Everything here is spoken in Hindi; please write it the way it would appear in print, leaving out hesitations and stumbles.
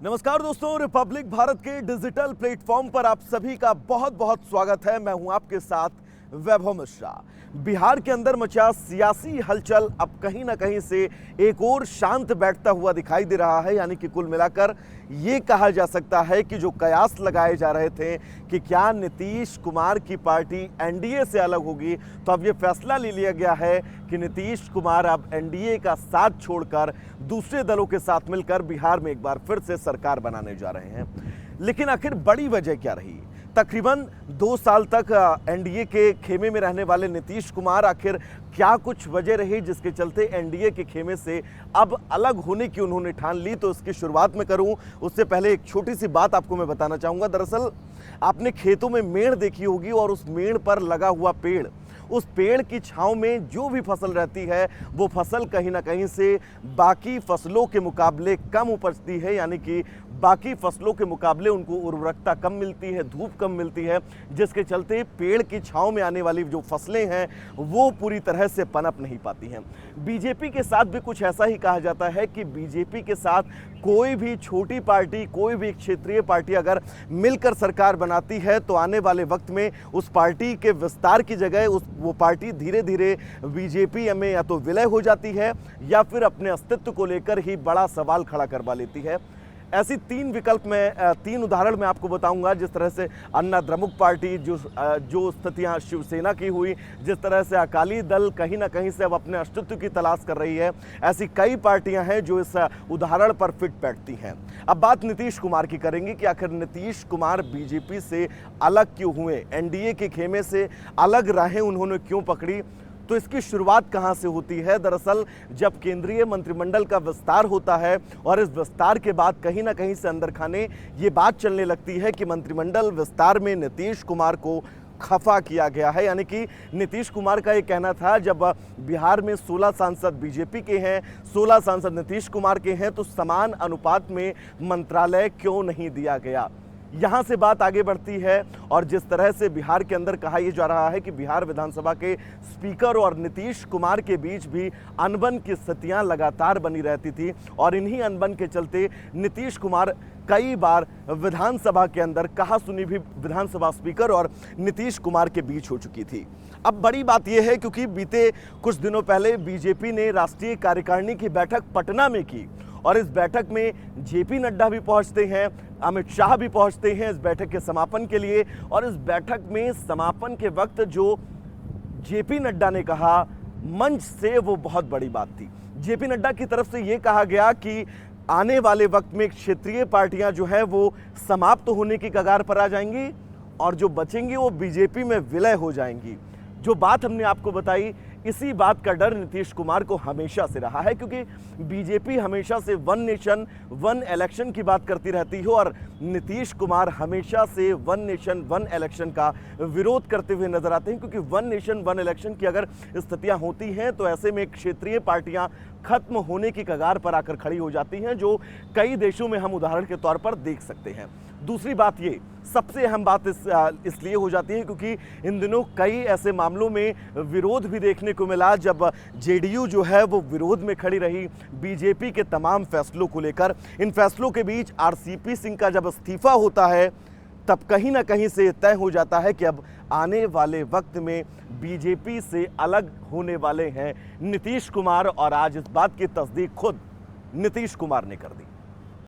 नमस्कार दोस्तों, रिपब्लिक भारत के डिजिटल प्लेटफॉर्म पर आप सभी का बहुत बहुत स्वागत है। मैं हूं आपके साथ वैभव मिश्रा। बिहार के अंदर मचा सियासी हलचल अब कहीं ना कहीं से एक और शांत बैठता हुआ दिखाई दे रहा है। यानी कि कुल मिलाकर ये कहा जा सकता है कि जो कयास लगाए जा रहे थे कि क्या नीतीश कुमार की पार्टी एनडीए से अलग होगी, तो अब ये फैसला ले लिया गया है कि नीतीश कुमार अब एनडीए का साथ छोड़कर दूसरे दलों के साथ मिलकर बिहार में एक बार फिर से सरकार बनाने जा रहे हैं। लेकिन आखिर बड़ी वजह क्या रही? तकरीबन 2 साल तक एनडीए के खेमे में रहने वाले नीतीश कुमार आखिर क्या कुछ वजह रही जिसके चलते एनडीए के खेमे से अब अलग होने की उन्होंने ठान ली? तो इसकी शुरुआत में करूं उससे पहले एक छोटी सी बात आपको मैं बताना चाहूँगा। दरअसल आपने खेतों में मेड़ देखी होगी और उस मेड़ पर लगा हुआ पेड़, उस पेड़ की छांव में जो भी फसल रहती है वो फसल कहीं ना कहीं से बाकी फसलों के मुकाबले कम उपजती है। यानी कि बाकी फसलों के मुकाबले उनको उर्वरकता कम मिलती है, धूप कम मिलती है, जिसके चलते पेड़ की छांव में आने वाली जो फसलें हैं वो पूरी तरह से पनप नहीं पाती हैं। बीजेपी के साथ भी कुछ ऐसा ही कहा जाता है कि बीजेपी के साथ कोई भी छोटी पार्टी, कोई भी क्षेत्रीय पार्टी अगर मिलकर सरकार बनाती है तो आने वाले वक्त में उस पार्टी के विस्तार की जगह वो पार्टी धीरे धीरे बीजेपी में या तो विलय हो जाती है या फिर अपने अस्तित्व को लेकर ही बड़ा सवाल खड़ा करवा लेती है। ऐसी 3 विकल्प में 3 उदाहरण मैं आपको बताऊंगा। जिस तरह से अन्ना द्रमुक पार्टी जो स्थितियां शिवसेना की हुई, जिस तरह से अकाली दल कहीं ना कहीं से अब अपने अस्तित्व की तलाश कर रही है, ऐसी कई पार्टियां हैं जो इस उदाहरण पर फिट बैठती हैं। अब बात नीतीश कुमार की करेंगे कि आखिर नीतीश कुमार बीजेपी से अलग क्यों हुए, एनडीए के खेमे से अलग राहें उन्होंने क्यों पकड़ी? तो इसकी शुरुआत कहां से होती है? दरअसल जब केंद्रीय मंत्रिमंडल का विस्तार होता है और इस विस्तार के बाद कहीं ना कहीं से अंदर खाने ये बात चलने लगती है कि मंत्रिमंडल विस्तार में नीतीश कुमार को खफा किया गया है। यानी कि नीतीश कुमार का ये कहना था जब बिहार में 16 सांसद बीजेपी के हैं, 16 सांसद नीतीश कुमार के हैं, तो समान अनुपात में मंत्रालय क्यों नहीं दिया गया? यहाँ से बात आगे बढ़ती है और जिस तरह से बिहार के अंदर कहा यह जा रहा है कि बिहार विधानसभा के स्पीकर और नीतीश कुमार के बीच भी अनबन की स्थितियां लगातार बनी रहती थी और इन्हीं अनबन के चलते नीतीश कुमार कई बार विधानसभा के अंदर कहासुनी भी विधानसभा स्पीकर और नीतीश कुमार के बीच हो चुकी थी। अब बड़ी बात यह है क्योंकि बीते कुछ दिनों पहले बीजेपी ने राष्ट्रीय कार्यकारिणी की बैठक पटना में की और इस बैठक में जेपी नड्डा भी पहुंचते हैं, अमित शाह भी पहुंचते हैं इस बैठक के समापन के लिए। और इस बैठक में समापन के वक्त जो जेपी नड्डा ने कहा मंच से, वो बहुत बड़ी बात थी। जेपी नड्डा की तरफ से ये कहा गया कि आने वाले वक्त में क्षेत्रीय पार्टियां जो है वो समाप्त होने की कगार पर आ जाएंगी और जो बचेंगी वो बीजेपी में विलय हो जाएंगी। जो बात हमने आपको बताई, इसी बात का डर नीतीश कुमार को हमेशा से रहा है क्योंकि बीजेपी हमेशा से वन नेशन वन इलेक्शन की बात करती रहती है और नीतीश कुमार हमेशा से वन नेशन वन इलेक्शन का विरोध करते हुए नजर आते हैं। क्योंकि वन नेशन वन इलेक्शन की अगर स्थितियां होती हैं तो ऐसे में क्षेत्रीय पार्टियां खत्म होने की कगार पर आकर खड़ी हो जाती हैं, जो कई देशों में हम उदाहरण के तौर पर देख सकते हैं। दूसरी बात, ये सबसे अहम बात इसलिए हो जाती है क्योंकि इन दिनों कई ऐसे मामलों में विरोध भी देखने को मिला जब जेडीयू जो है वो विरोध में खड़ी रही बीजेपी के तमाम फैसलों को लेकर। इन फैसलों के बीच आरसीपी सिंह का जब इस्तीफा होता है तब कहीं ना कहीं से तय हो जाता है कि अब आने वाले वक्त में बीजेपी से अलग होने वाले हैं नीतीश कुमार। और आज इस बात की तस्दीक खुद नीतीश कुमार ने कर दी।